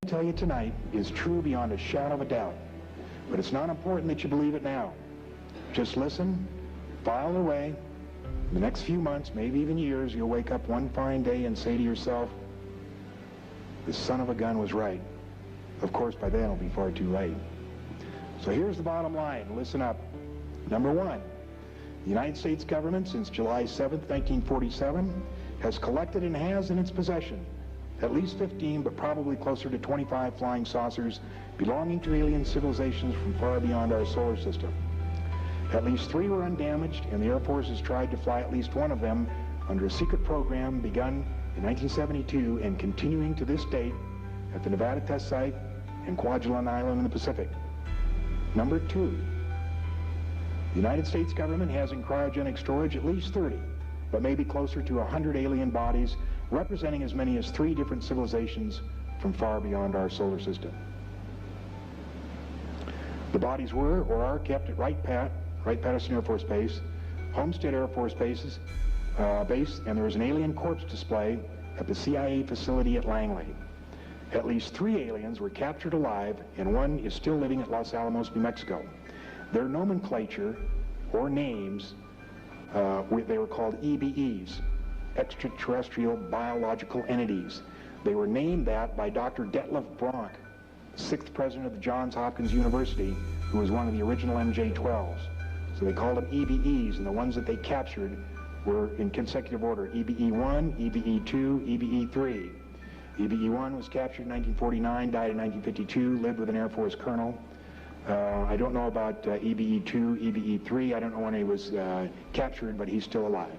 Tell you tonight is true beyond a shadow of a doubt, but it's not important that you believe it now. Just listen, file away. In the next few months, maybe even years, you'll wake up one fine day and say to yourself, "The son of a gun was right." Of course, by then it'll be far too late. So here's the bottom line. Listen up. Number one, the United States government, since July 7th, 1947, has collected and has in its possession at least 15, but probably closer to 25 flying saucers belonging to alien civilizations from far beyond our solar system. At least 3 were undamaged, and the Air Force has tried to fly at least one of them under a secret program begun in 1972 and continuing to this date at the Nevada test site and Kwajalein Island in the Pacific. Number 2, the United States government has in cryogenic storage at least 30, but maybe closer to 100 alien bodies representing as many as 3 different civilizations from far beyond our solar system. The bodies were or are kept at Wright-Patterson Air Force Base, Homestead Air Force Base, and there is an alien corpse display at the CIA facility at Langley. At least 3 aliens were captured alive, and 1 is still living at Los Alamos, New Mexico. Their nomenclature or names, they were called EBEs, extraterrestrial biological entities. They were named that by Dr. Detlef Bronk, 6th president of the Johns Hopkins University, who was one of the original MJ-12s. So they called them EBEs, and the ones that they captured were in consecutive order: EBE-1, EBE-2, EBE-3. EBE-1 was captured in 1949, died in 1952, lived with an Air Force colonel. I don't know about EBE-2, EBE-3. I don't know when he was captured, but he's still alive.